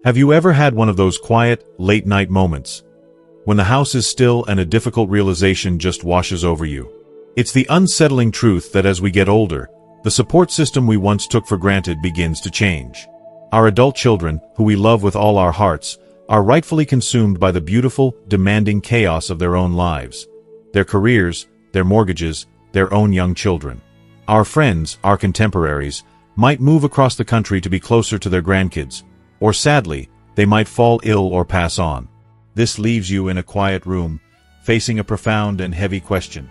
Have you ever had one of those quiet, late-night moments when the house is still and a difficult realization just washes over you? It's the unsettling truth that as we get older, the support system we once took for granted begins to change. Our adult children, who we love with all our hearts, are rightfully consumed by the beautiful, demanding chaos of their own lives, their careers, their mortgages, their own young children. Our friends, our contemporaries, might move across the country to be closer to their grandkids, or sadly, they might fall ill or pass on. This leaves you in a quiet room, facing a profound and heavy question.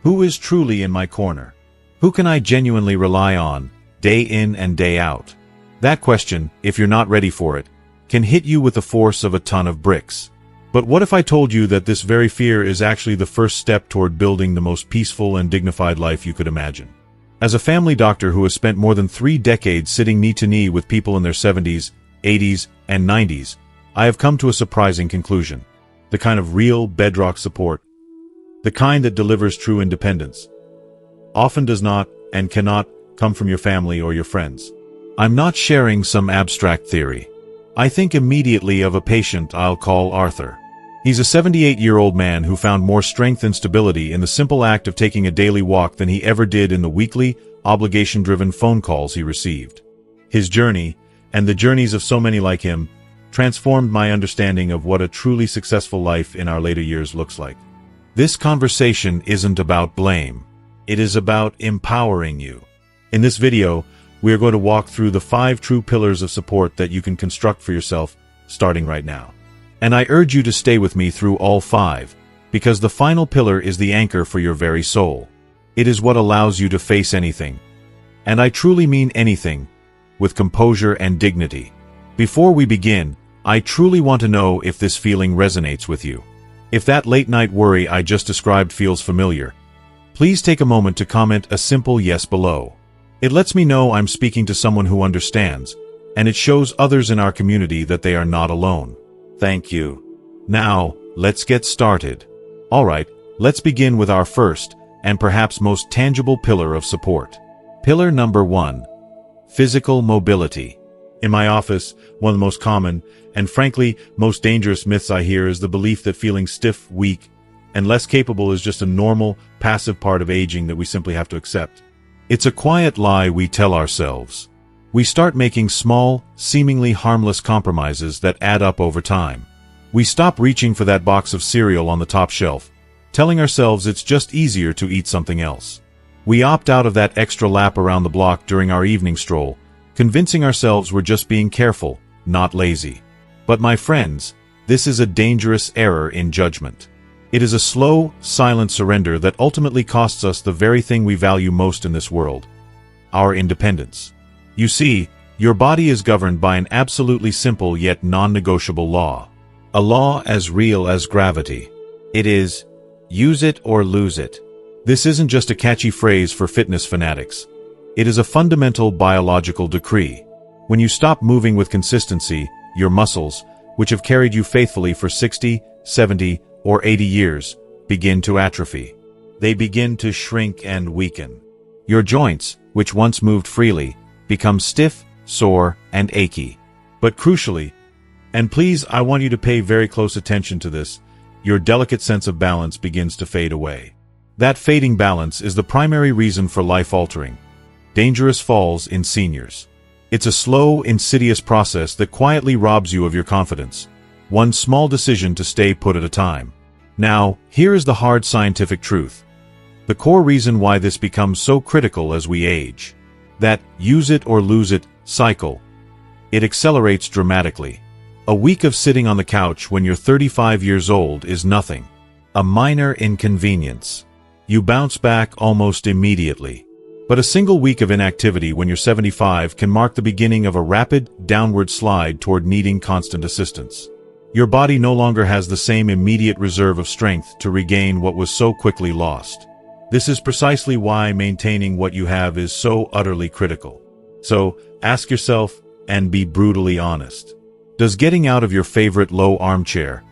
Who is truly in my corner? Who can I genuinely rely on, day in and day out? That question, if you're not ready for it, can hit you with the force of a ton of bricks. But what if I told you that this very fear is actually the first step toward building the most peaceful and dignified life you could imagine? As a family doctor who has spent more than 3 decades sitting knee to knee with people in their 70s, 80s, and 90s, I have come to a surprising conclusion. The kind of real bedrock support, the kind that delivers true independence, often does not and cannot come from your family or your friends. I'm not sharing some abstract theory. I think immediately of a patient I'll call Arthur. He's a 78-year-old man who found more strength and stability in the simple act of taking a daily walk than he ever did in the weekly, obligation-driven phone calls he received. His journey, and the journeys of so many like him, transformed my understanding of what a truly successful life in our later years looks like. This conversation isn't about blame. It is about empowering you. In this video, we are going to walk through the 5 true pillars of support that you can construct for yourself, starting right now. And I urge you to stay with me through all 5, because the final pillar is the anchor for your very soul. It is what allows you to face anything, and I truly mean anything, with composure and dignity. Before we begin, I truly want to know if this feeling resonates with you. If that late-night worry I just described feels familiar, please take a moment to comment a simple yes below. It lets me know I'm speaking to someone who understands, and it shows others in our community that they are not alone. Thank you. Now, let's get started. Alright, let's begin with our first, and perhaps most tangible pillar of support. Pillar number 1. Physical mobility. In my office, one of the most common, and frankly, most dangerous myths I hear is the belief that feeling stiff, weak, and less capable is just a normal, passive part of aging that we simply have to accept. It's a quiet lie we tell ourselves. We start making small, seemingly harmless compromises that add up over time. We stop reaching for that box of cereal on the top shelf, telling ourselves it's just easier to eat something else. We opt out of that extra lap around the block during our evening stroll, convincing ourselves we're just being careful, not lazy. But my friends, this is a dangerous error in judgment. It is a slow, silent surrender that ultimately costs us the very thing we value most in this world: our independence. You see, your body is governed by an absolutely simple yet non-negotiable law. A law as real as gravity. It is, use it or lose it. This isn't just a catchy phrase for fitness fanatics. It is a fundamental biological decree. When you stop moving with consistency, your muscles, which have carried you faithfully for 60, 70, or 80 years, begin to atrophy. They begin to shrink and weaken. Your joints, which once moved freely, become stiff, sore, and achy. But crucially, and please, I want you to pay very close attention to this, your delicate sense of balance begins to fade away. That fading balance is the primary reason for life-altering, dangerous falls in seniors. It's a slow, insidious process that quietly robs you of your confidence, one small decision to stay put at a time. Now, here is the hard scientific truth. The core reason why this becomes so critical as we age. That use it or lose it cycle. It accelerates dramatically. A week of sitting on the couch when you're 35 years old is nothing. A minor inconvenience. You bounce back almost immediately. But a single week of inactivity when you're 75 can mark the beginning of a rapid, downward slide toward needing constant assistance. Your body no longer has the same immediate reserve of strength to regain what was so quickly lost. This is precisely why maintaining what you have is so utterly critical. So, ask yourself, and be brutally honest. Does getting out of your favorite low armchair,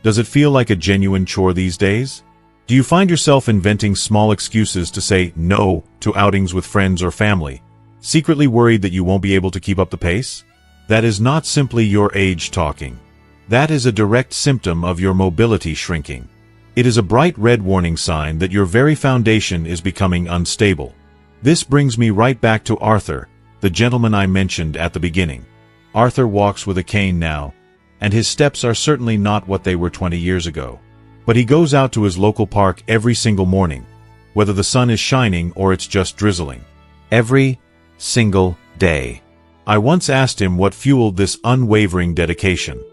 does it feel like a genuine chore these days? Do you find yourself inventing small excuses to say no to outings with friends or family, secretly worried that you won't be able to keep up the pace? That is not simply your age talking. That is a direct symptom of your mobility shrinking. It is a bright red warning sign that your very foundation is becoming unstable. This brings me right back to Arthur, the gentleman I mentioned at the beginning. Arthur walks with a cane now, and his steps are certainly not what they were 20 years ago. But he goes out to his local park every single morning, whether the sun is shining or it's just drizzling. Every single day. I once asked him what fueled this unwavering dedication.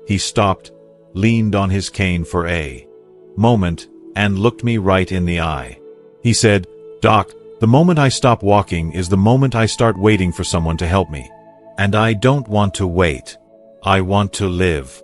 He stopped, leaned on his cane for a moment, and looked me right in the eye. He said, "Doc, the moment I stop walking is the moment I start waiting for someone to help me. And I don't want to wait. I want to live."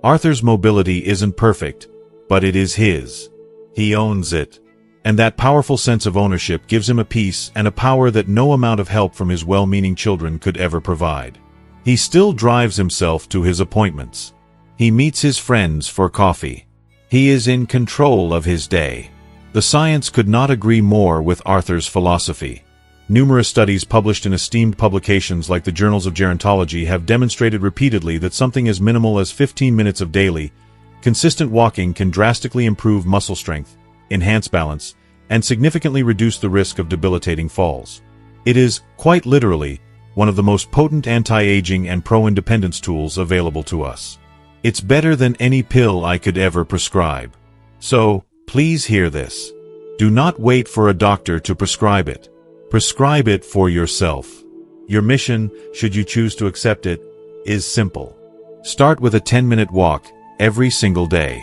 Arthur's mobility isn't perfect, but it is his. He owns it. And that powerful sense of ownership gives him a peace and a power that no amount of help from his well-meaning children could ever provide. He still drives himself to his appointments. He meets his friends for coffee. He is in control of his day. The science could not agree more with Arthur's philosophy. Numerous studies published in esteemed publications like the Journals of Gerontology have demonstrated repeatedly that something as minimal as 15 minutes of daily, consistent walking can drastically improve muscle strength, enhance balance, and significantly reduce the risk of debilitating falls. It is, quite literally, one of the most potent anti-aging and pro-independence tools available to us. It's better than any pill I could ever prescribe. So, please hear this. Do not wait for a doctor to prescribe it. Prescribe it for yourself. Your mission, should you choose to accept it, is simple. Start with a 10-minute walk every single day.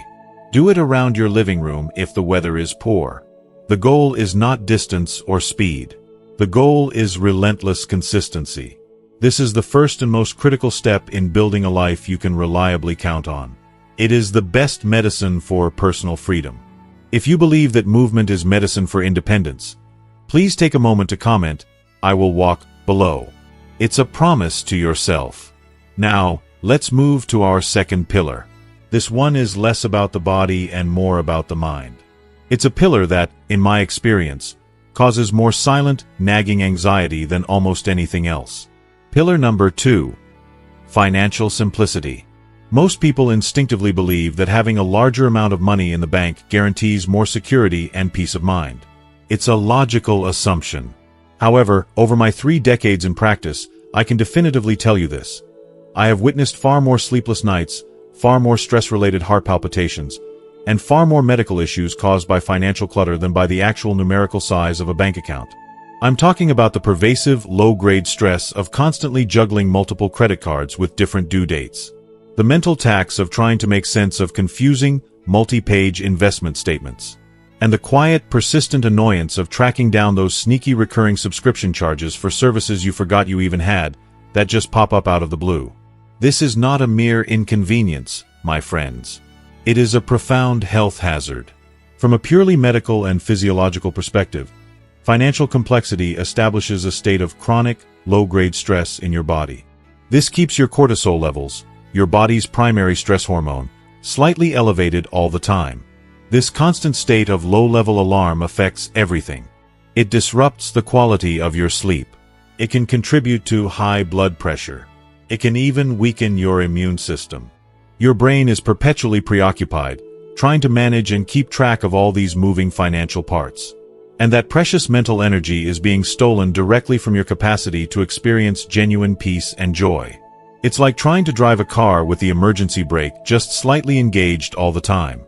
Do it around your living room if the weather is poor. The goal is not distance or speed. The goal is relentless consistency. This is the first and most critical step in building a life you can reliably count on. It is the best medicine for personal freedom. If you believe that movement is medicine for independence, please take a moment to comment, "I will walk," below. It's a promise to yourself. Now, let's move to our second pillar. This one is less about the body and more about the mind. It's a pillar that, in my experience, causes more silent, nagging anxiety than almost anything else. Pillar number 2. Financial simplicity. Most people instinctively believe that having a larger amount of money in the bank guarantees more security and peace of mind. It's a logical assumption. However, over my 3 decades in practice, I can definitively tell you this. I have witnessed far more sleepless nights, far more stress-related heart palpitations, and far more medical issues caused by financial clutter than by the actual numerical size of a bank account. I'm talking about the pervasive, low-grade stress of constantly juggling multiple credit cards with different due dates. The mental tax of trying to make sense of confusing, multi-page investment statements. And the quiet, persistent annoyance of tracking down those sneaky recurring subscription charges for services you forgot you even had, that just pop up out of the blue. This is not a mere inconvenience, my friends. It is a profound health hazard. From a purely medical and physiological perspective, financial complexity establishes a state of chronic, low-grade stress in your body. This keeps your cortisol levels, your body's primary stress hormone, slightly elevated all the time. This constant state of low-level alarm affects everything. It disrupts the quality of your sleep. It can contribute to high blood pressure. It can even weaken your immune system. Your brain is perpetually preoccupied, trying to manage and keep track of all these moving financial parts. And that precious mental energy is being stolen directly from your capacity to experience genuine peace and joy. It's like trying to drive a car with the emergency brake just slightly engaged all the time.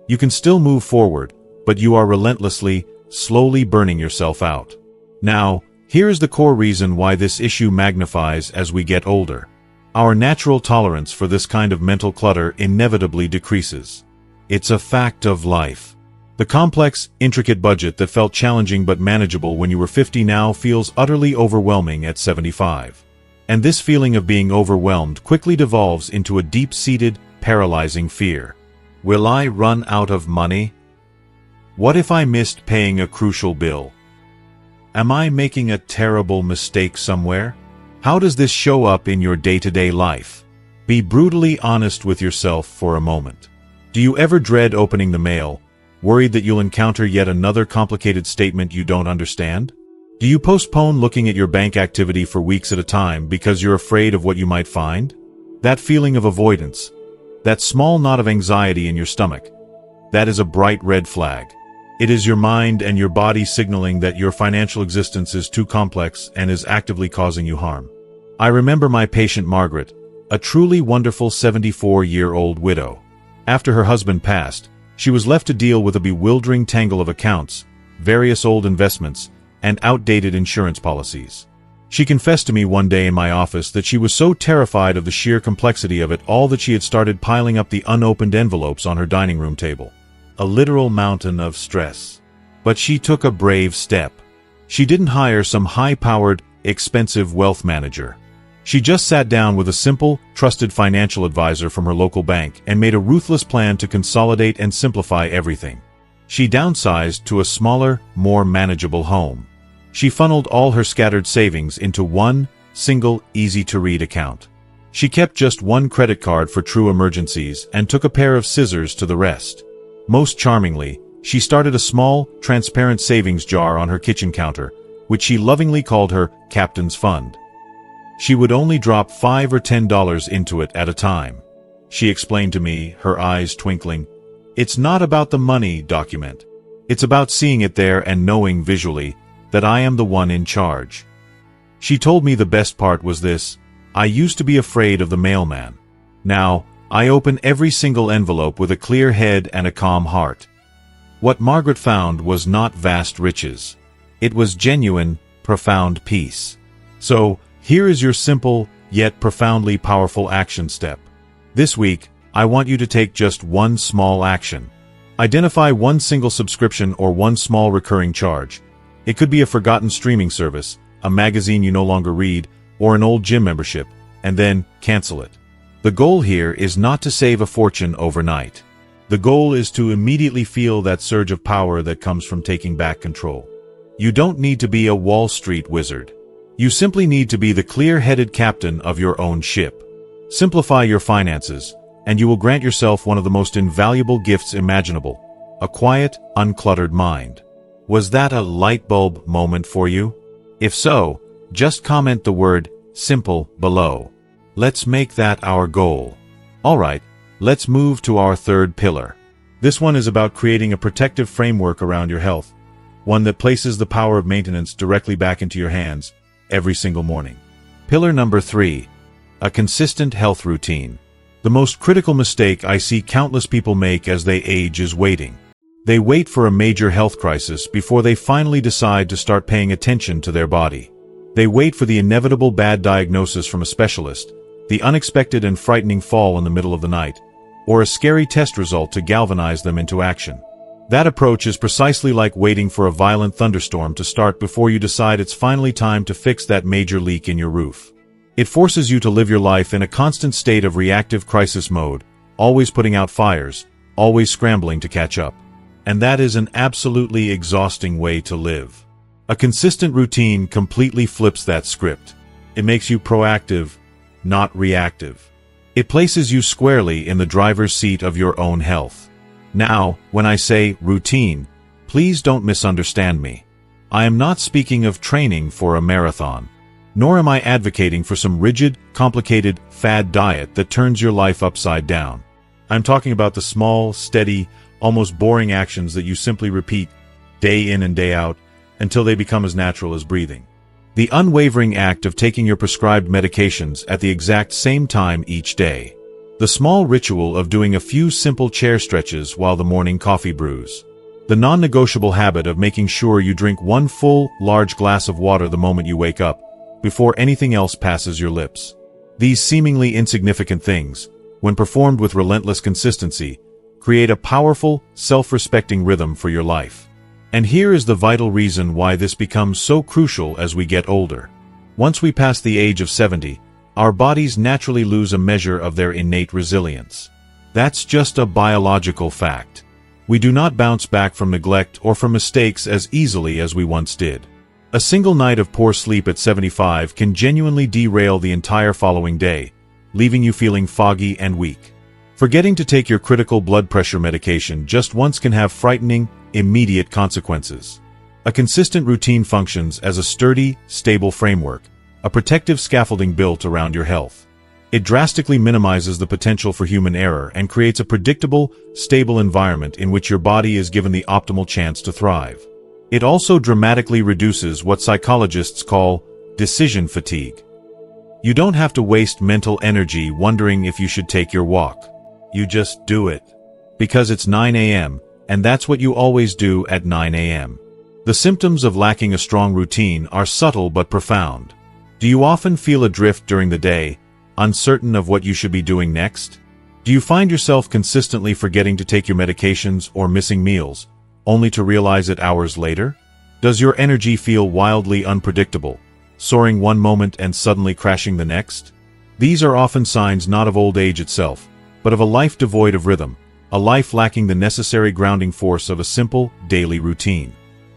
You can still move forward, but you are relentlessly, slowly burning yourself out. Now, here is the core reason why this issue magnifies as we get older. Our natural tolerance for this kind of mental clutter inevitably decreases. It's a fact of life. The complex, intricate budget that felt challenging but manageable when you were 50 now feels utterly overwhelming at 75. And this feeling of being overwhelmed quickly devolves into a deep-seated, paralyzing fear. Will I run out of money? What if I missed paying a crucial bill? Am I making a terrible mistake somewhere? How does this show up in your day-to-day life? Be brutally honest with yourself for a moment. Do you ever dread opening the mail, worried that you'll encounter yet another complicated statement you don't understand? Do you postpone looking at your bank activity for weeks at a time because you're afraid of what you might find? That feeling of avoidance, that small knot of anxiety in your stomach, that is a bright red flag. It is your mind and your body signaling that your financial existence is too complex and is actively causing you harm. I remember my patient Margaret, a truly wonderful 74-year-old widow. After her husband passed, she was left to deal with a bewildering tangle of accounts, various old investments, and outdated insurance policies. She confessed to me one day in my office that she was so terrified of the sheer complexity of it all that she had started piling up the unopened envelopes on her dining room table. A literal mountain of stress. But she took a brave step. She didn't hire some high-powered, expensive wealth manager. She just sat down with a simple, trusted financial advisor from her local bank and made a ruthless plan to consolidate and simplify everything. She downsized to a smaller, more manageable home. She funneled all her scattered savings into one, single, easy-to-read account. She kept just one credit card for true emergencies and took a pair of scissors to the rest. Most charmingly, she started a small, transparent savings jar on her kitchen counter, which she lovingly called her Captain's Fund. She would only drop $5 or $10 into it at a time. She explained to me, her eyes twinkling, "It's not about the money, document. It's about seeing it there and knowing visually that I am the one in charge." She told me the best part was this: I used to be afraid of the mailman. Now, I open every single envelope with a clear head and a calm heart. What Margaret found was not vast riches. It was genuine, profound peace. So, here is your simple, yet profoundly powerful action step. This week, I want you to take just one small action. Identify one single subscription or one small recurring charge. It could be a forgotten streaming service, a magazine you no longer read, or an old gym membership, and then cancel it. The goal here is not to save a fortune overnight. The goal is to immediately feel that surge of power that comes from taking back control. You don't need to be a Wall Street wizard. You simply need to be the clear-headed captain of your own ship. Simplify your finances, and you will grant yourself one of the most invaluable gifts imaginable: a quiet, uncluttered mind. Was that a light bulb moment for you? If so, just comment the word "simple" below. Let's make that our goal. Alright, let's move to our third pillar. This one is about creating a protective framework around your health, one that places the power of maintenance directly back into your hands every single morning. Pillar number 3. A consistent health routine. The most critical mistake I see countless people make as they age is waiting. They wait for a major health crisis before they finally decide to start paying attention to their body. They wait for the inevitable bad diagnosis from a specialist, the unexpected and frightening fall in the middle of the night, or a scary test result to galvanize them into action. That approach is precisely like waiting for a violent thunderstorm to start before you decide it's finally time to fix that major leak in your roof. It forces you to live your life in a constant state of reactive crisis mode, always putting out fires, always scrambling to catch up. And that is an absolutely exhausting way to live. A consistent routine completely flips that script. It makes you proactive, not reactive. It places you squarely in the driver's seat of your own health. Now, when I say routine, please don't misunderstand me. I am not speaking of training for a marathon. Nor am I advocating for some rigid, complicated, fad diet that turns your life upside down. I'm talking about the small, steady, almost boring actions that you simply repeat, day in and day out, until they become as natural as breathing. The unwavering act of taking your prescribed medications at the exact same time each day. The small ritual of doing a few simple chair stretches while the morning coffee brews. The non-negotiable habit of making sure you drink one full, large glass of water the moment you wake up, before anything else passes your lips. These seemingly insignificant things, when performed with relentless consistency, create a powerful, self-respecting rhythm for your life. And here is the vital reason why this becomes so crucial as we get older. Once we pass the age of 70, our bodies naturally lose a measure of their innate resilience. That's just a biological fact. We do not bounce back from neglect or from mistakes as easily as we once did. A single night of poor sleep at 75 can genuinely derail the entire following day, leaving you feeling foggy and weak. Forgetting to take your critical blood pressure medication just once can have frightening, immediate consequences. A consistent routine functions as a sturdy, stable framework, a protective scaffolding built around your health. It drastically minimizes the potential for human error and creates a predictable, stable environment in which your body is given the optimal chance to thrive. It also dramatically reduces what psychologists call decision fatigue. You don't have to waste mental energy wondering if you should take your walk. You just do it. Because it's 9 a.m., and that's what you always do at 9 a.m. The symptoms of lacking a strong routine are subtle but profound. Do you often feel adrift during the day, uncertain of what you should be doing next? Do you find yourself consistently forgetting to take your medications or missing meals, only to realize it hours later? Does your energy feel wildly unpredictable, soaring one moment and suddenly crashing the next? These are often signs not of old age itself, but of a life devoid of rhythm, a life lacking the necessary grounding force of a simple, daily routine.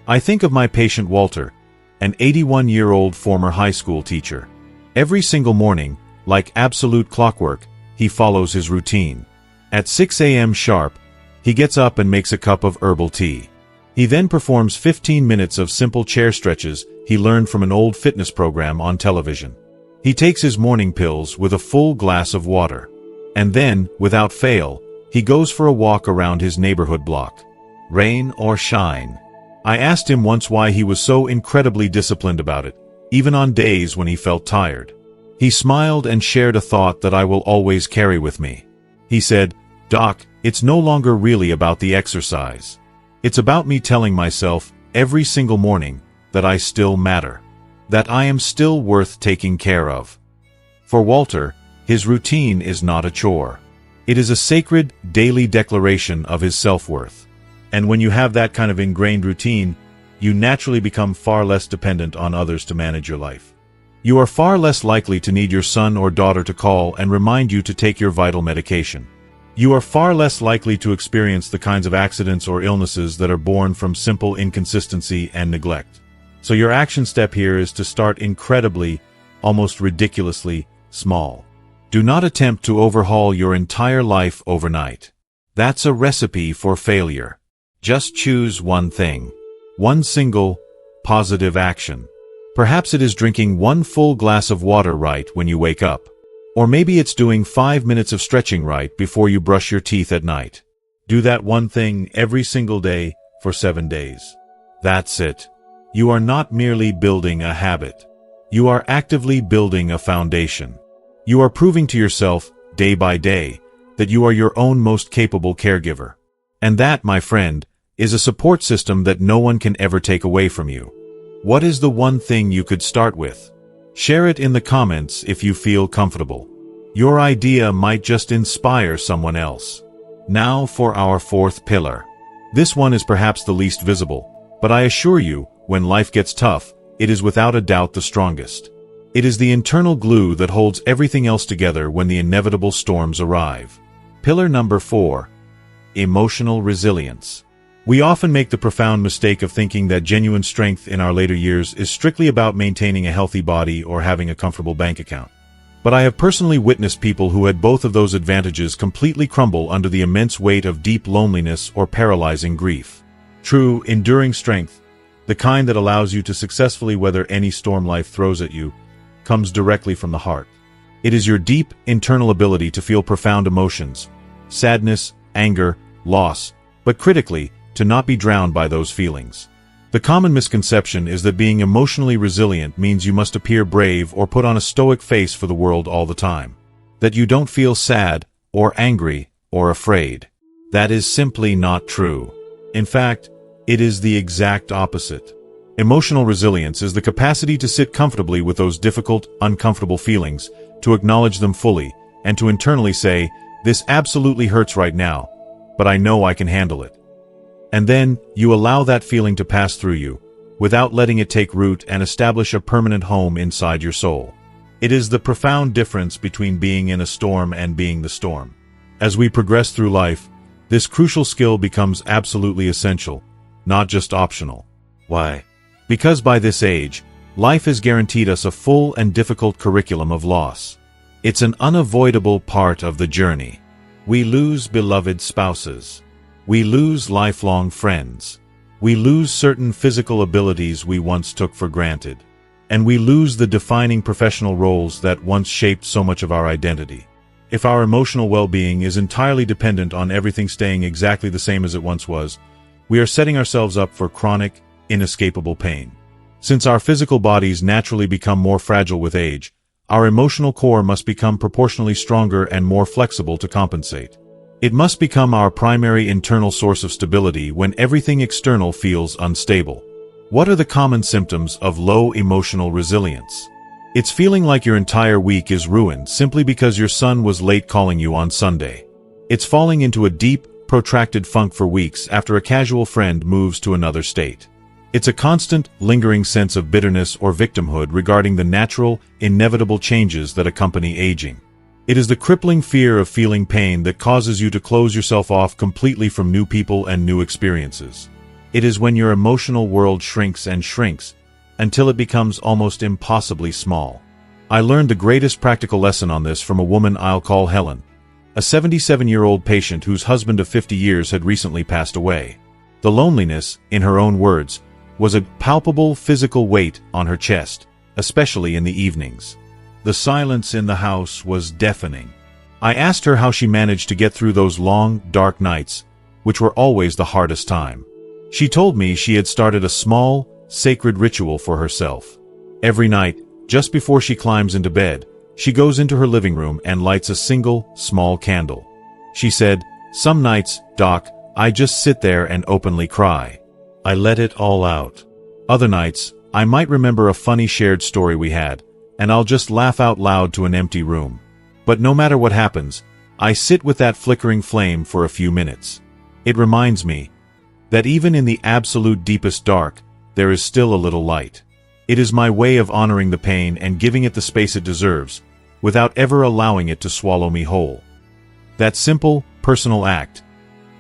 I think of my patient Walter, an 81-year-old former high school teacher. Every single morning, like absolute clockwork, he follows his routine. At 6 a.m. sharp, he gets up and makes a cup of herbal tea. He then performs 15 minutes of simple chair stretches he learned from an old fitness program on television. He takes his morning pills with a full glass of water. And then, without fail, he goes for a walk around his neighborhood block. Rain or shine. I asked him once why he was so incredibly disciplined about it, even on days when he felt tired. He smiled and shared a thought that I will always carry with me. He said, "Doc, it's no longer really about the exercise. It's about me telling myself, every single morning, that I still matter. That I am still worth taking care of." For Walter, his routine is not a chore. It is a sacred, daily declaration of his self-worth. And when you have that kind of ingrained routine, you naturally become far less dependent on others to manage your life. You are far less likely to need your son or daughter to call and remind you to take your vital medication. You are far less likely to experience the kinds of accidents or illnesses that are born from simple inconsistency and neglect. So your action step here is to start incredibly, almost ridiculously, small. Do not attempt to overhaul your entire life overnight. That's a recipe for failure. Just choose one thing. One single, positive action. Perhaps it is drinking one full glass of water right when you wake up. Or maybe it's doing 5 minutes of stretching right before you brush your teeth at night. Do that one thing every single day for 7 days. That's it. You are not merely building a habit. You are actively building a foundation. You are proving to yourself, day by day, that you are your own most capable caregiver. And that, my friend, is a support system that no one can ever take away from you. What is the one thing you could start with? Share it in the comments if you feel comfortable. Your idea might just inspire someone else. Now for our fourth pillar. This one is perhaps the least visible, but I assure you, when life gets tough, it is without a doubt the strongest. It is the internal glue that holds everything else together when the inevitable storms arrive. Pillar number 4. Emotional resilience. We often make the profound mistake of thinking that genuine strength in our later years is strictly about maintaining a healthy body or having a comfortable bank account. But I have personally witnessed people who had both of those advantages completely crumble under the immense weight of deep loneliness or paralyzing grief. True, enduring strength, the kind that allows you to successfully weather any storm life throws at you, comes directly from the heart. It is your deep, internal ability to feel profound emotions, sadness, anger, loss, but critically, to not be drowned by those feelings. The common misconception is that being emotionally resilient means you must appear brave or put on a stoic face for the world all the time. That you don't feel sad, or angry, or afraid. That is simply not true. In fact, it is the exact opposite. Emotional resilience is the capacity to sit comfortably with those difficult, uncomfortable feelings, to acknowledge them fully, and to internally say, "This absolutely hurts right now, but I know I can handle it." And then, you allow that feeling to pass through you, without letting it take root and establish a permanent home inside your soul. It is the profound difference between being in a storm and being the storm. As we progress through life, this crucial skill becomes absolutely essential, not just optional. Why? Because by this age, life has guaranteed us a full and difficult curriculum of loss. It's an unavoidable part of the journey. We lose beloved spouses. We lose lifelong friends. We lose certain physical abilities we once took for granted. And we lose the defining professional roles that once shaped so much of our identity. If our emotional well-being is entirely dependent on everything staying exactly the same as it once was, we are setting ourselves up for chronic, inescapable pain. Since our physical bodies naturally become more fragile with age, our emotional core must become proportionally stronger and more flexible to compensate. It must become our primary internal source of stability when everything external feels unstable. What are the common symptoms of low emotional resilience? It's feeling like your entire week is ruined simply because your son was late calling you on Sunday. It's falling into a deep, protracted funk for weeks after a casual friend moves to another state. It's a constant, lingering sense of bitterness or victimhood regarding the natural, inevitable changes that accompany aging. It is the crippling fear of feeling pain that causes you to close yourself off completely from new people and new experiences. It is when your emotional world shrinks and shrinks, until it becomes almost impossibly small. I learned the greatest practical lesson on this from a woman I'll call Helen, a 77-year-old patient whose husband of 50 years had recently passed away. The loneliness, in her own words, was a palpable physical weight on her chest, especially in the evenings. The silence in the house was deafening. I asked her how she managed to get through those long, dark nights, which were always the hardest time. She told me she had started a small, sacred ritual for herself. Every night, just before she climbs into bed, she goes into her living room and lights a single, small candle. She said, "Some nights, Doc, I just sit there and openly cry. I let it all out. Other nights, I might remember a funny shared story we had, and I'll just laugh out loud to an empty room. But no matter what happens, I sit with that flickering flame for a few minutes. It reminds me that even in the absolute deepest dark, there is still a little light. It is my way of honoring the pain and giving it the space it deserves, without ever allowing it to swallow me whole." That simple, personal act,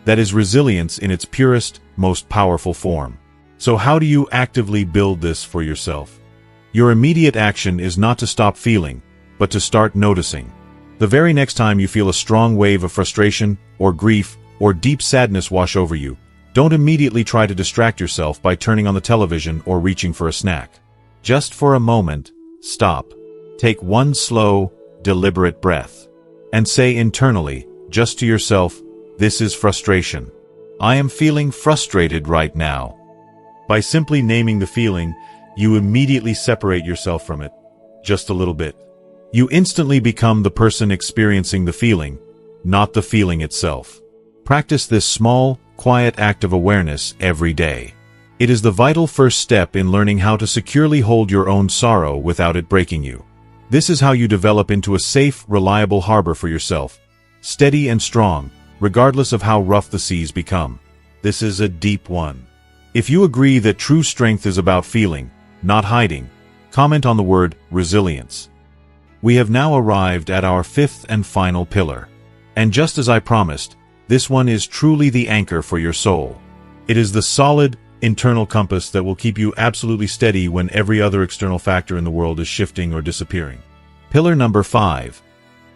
that is resilience in its purest, most powerful form. So how do you actively build this for yourself? Your immediate action is not to stop feeling, but to start noticing. The very next time you feel a strong wave of frustration, or grief, or deep sadness wash over you, don't immediately try to distract yourself by turning on the television or reaching for a snack. Just for a moment, stop. Take one slow, deliberate breath. And say internally, just to yourself, "This is frustration. I am feeling frustrated right now." By simply naming the feeling, you immediately separate yourself from it, just a little bit. You instantly become the person experiencing the feeling, not the feeling itself. Practice this small, quiet act of awareness every day. It is the vital first step in learning how to securely hold your own sorrow without it breaking you. This is how you develop into a safe, reliable harbor for yourself, steady and strong, regardless of how rough the seas become. This is a deep one. If you agree that true strength is about feeling, not hiding, comment on the word resilience. We have now arrived at our fifth and final pillar. And just as I promised, this one is truly the anchor for your soul. It is the solid, internal compass that will keep you absolutely steady when every other external factor in the world is shifting or disappearing. Pillar number 5.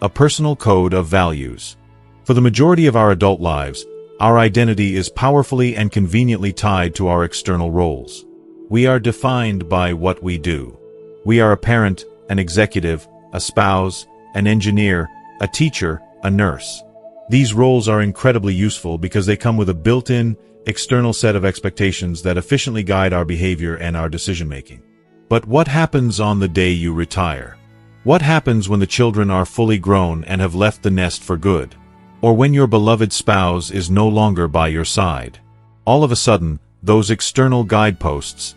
A personal code of values. For the majority of our adult lives, our identity is powerfully and conveniently tied to our external roles. We are defined by what we do. We are a parent, an executive, a spouse, an engineer, a teacher, a nurse. These roles are incredibly useful because they come with a built-in, external set of expectations that efficiently guide our behavior and our decision-making. But what happens on the day you retire? What happens when the children are fully grown and have left the nest for good? Or when your beloved spouse is no longer by your side? All of a sudden, those external guideposts,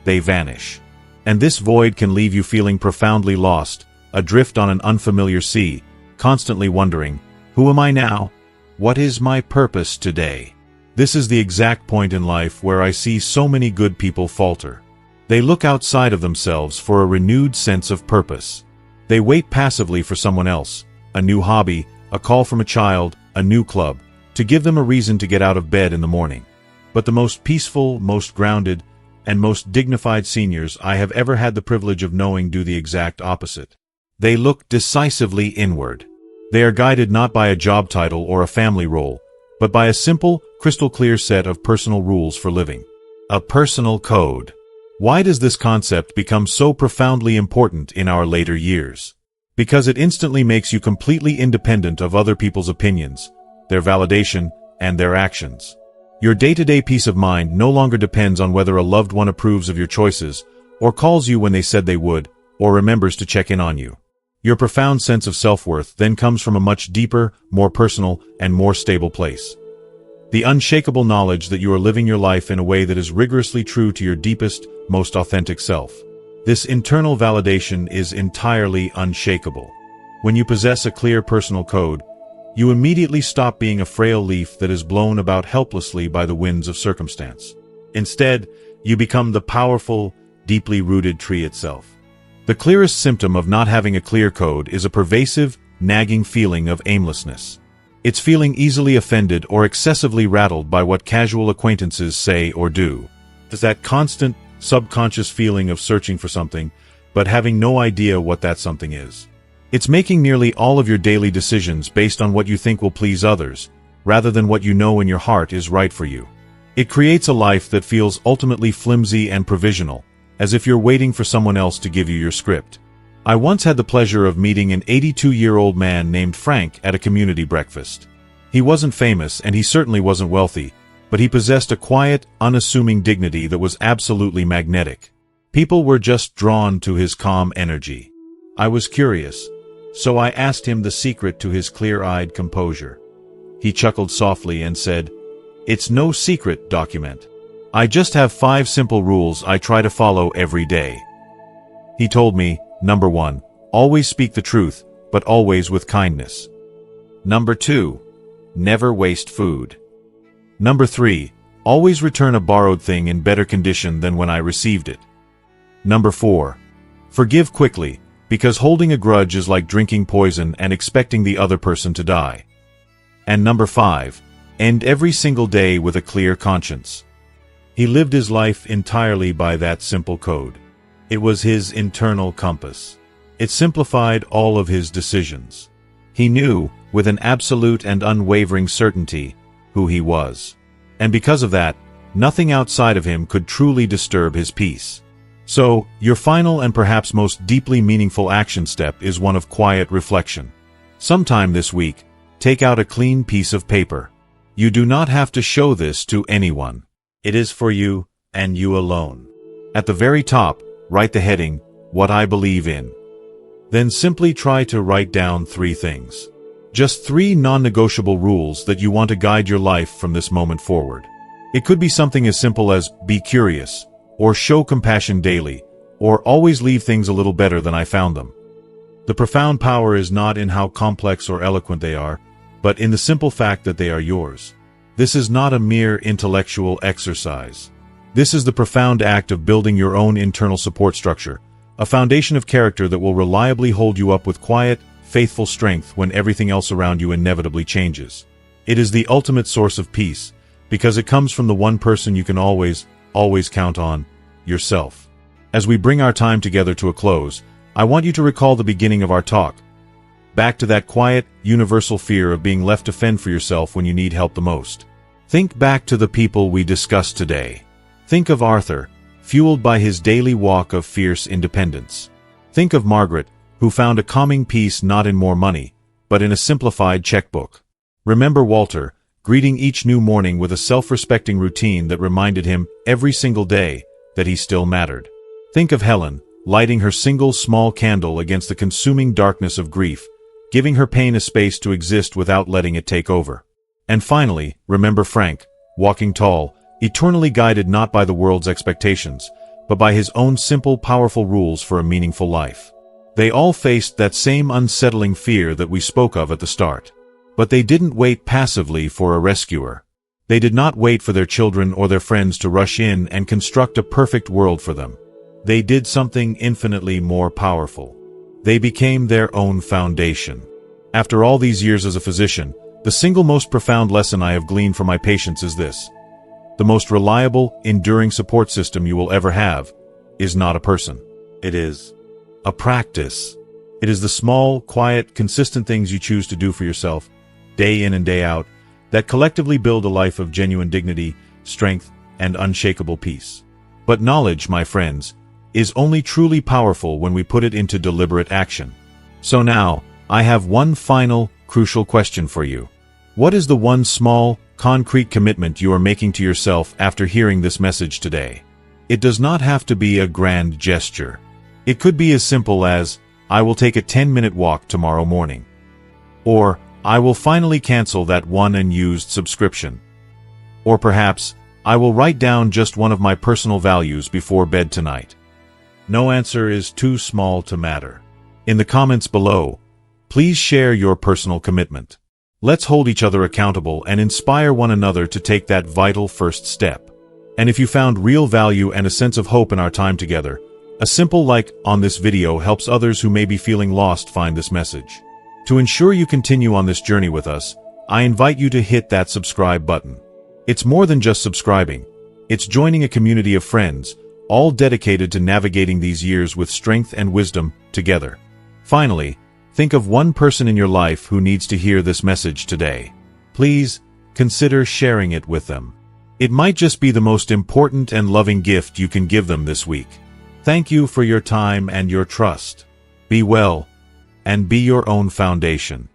they vanish. And this void can leave you feeling profoundly lost, adrift on an unfamiliar sea, constantly wondering, who am I now? What is my purpose today? This is the exact point in life where I see so many good people falter. They look outside of themselves for a renewed sense of purpose. They wait passively for someone else, a new hobby, a call from a child, a new club, to give them a reason to get out of bed in the morning. But the most peaceful, most grounded, and most dignified seniors I have ever had the privilege of knowing do the exact opposite. They look decisively inward. They are guided not by a job title or a family role, but by a simple, crystal-clear set of personal rules for living. A personal code. Why does this concept become so profoundly important in our later years? Because it instantly makes you completely independent of other people's opinions, their validation, and their actions. Your day-to-day peace of mind no longer depends on whether a loved one approves of your choices, or calls you when they said they would, or remembers to check in on you. Your profound sense of self-worth then comes from a much deeper, more personal, and more stable place. The unshakable knowledge that you are living your life in a way that is rigorously true to your deepest, most authentic self. This internal validation is entirely unshakable. When you possess a clear personal code, you immediately stop being a frail leaf that is blown about helplessly by the winds of circumstance. Instead, you become the powerful, deeply rooted tree itself. The clearest symptom of not having a clear code is a pervasive, nagging feeling of aimlessness. It's feeling easily offended or excessively rattled by what casual acquaintances say or do. It's that constant, subconscious feeling of searching for something, but having no idea what that something is. It's making nearly all of your daily decisions based on what you think will please others, rather than what you know in your heart is right for you. It creates a life that feels ultimately flimsy and provisional, as if you're waiting for someone else to give you your script. I once had the pleasure of meeting an 82-year-old man named Frank at a community breakfast. He wasn't famous and he certainly wasn't wealthy, but he possessed a quiet, unassuming dignity that was absolutely magnetic. People were just drawn to his calm energy. I was curious, so I asked him the secret to his clear-eyed composure. He chuckled softly and said, "It's no secret, document. I just have 5 simple rules I try to follow every day." He told me, Number 1, always speak the truth, but always with kindness. Number 2, never waste food. Number 3, always return a borrowed thing in better condition than when I received it. Number 4, forgive quickly, because holding a grudge is like drinking poison and expecting the other person to die. And number 5, end every single day with a clear conscience. He lived his life entirely by that simple code. It was his internal compass. It simplified all of his decisions. He knew, with an absolute and unwavering certainty, who he was. And because of that, nothing outside of him could truly disturb his peace. So, your final and perhaps most deeply meaningful action step is one of quiet reflection. Sometime this week, take out a clean piece of paper. You do not have to show this to anyone. It is for you, and you alone. At the very top, write the heading, "What I Believe in." Then simply try to write down 3 things. Just 3 non-negotiable rules that you want to guide your life from this moment forward. It could be something as simple as, be curious, or show compassion daily, or always leave things a little better than I found them. The profound power is not in how complex or eloquent they are, but in the simple fact that they are yours. This is not a mere intellectual exercise. This is the profound act of building your own internal support structure, a foundation of character that will reliably hold you up with quiet, faithful strength when everything else around you inevitably changes. It is the ultimate source of peace, because it comes from the one person you can always count on, yourself. As we bring our time together to a close, I want you to recall the beginning of our talk. Back to that quiet, universal fear of being left to fend for yourself when you need help the most. Think back to the people we discussed today. Think of Arthur, fueled by his daily walk of fierce independence. Think of Margaret, who found a calming peace not in more money, but in a simplified checkbook. Remember Walter, greeting each new morning with a self-respecting routine that reminded him every single day that he still mattered. Think of Helen, lighting her single small candle against the consuming darkness of grief, giving her pain a space to exist without letting it take over. And finally, remember Frank, walking tall, eternally guided not by the world's expectations, but by his own simple, powerful rules for a meaningful life. They all faced that same unsettling fear that we spoke of at the start. But they didn't wait passively for a rescuer. They did not wait for their children or their friends to rush in and construct a perfect world for them. They did something infinitely more powerful. They became their own foundation. After all these years as a physician, the single most profound lesson I have gleaned from my patients is this. The most reliable, enduring support system you will ever have is not a person. It is a practice. It is the small, quiet, consistent things you choose to do for yourself, day in and day out, that collectively build a life of genuine dignity, strength, and unshakable peace. But knowledge, my friends, is only truly powerful when we put it into deliberate action. So now, I have one final, crucial question for you. What is the one small, concrete commitment you are making to yourself after hearing this message today? It does not have to be a grand gesture. It could be as simple as, I will take a 10-minute walk tomorrow morning. Or, I will finally cancel that one unused subscription. Or perhaps, I will write down just one of my personal values before bed tonight. No answer is too small to matter. In the comments below, please share your personal commitment. Let's hold each other accountable and inspire one another to take that vital first step. And if you found real value and a sense of hope in our time together, a simple like on this video helps others who may be feeling lost find this message. To ensure you continue on this journey with us, I invite you to hit that subscribe button. It's more than just subscribing. It's joining a community of friends, all dedicated to navigating these years with strength and wisdom together. Finally, think of one person in your life who needs to hear this message today. Please, consider sharing it with them. It might just be the most important and loving gift you can give them this week. Thank you for your time and your trust. Be well, and be your own foundation.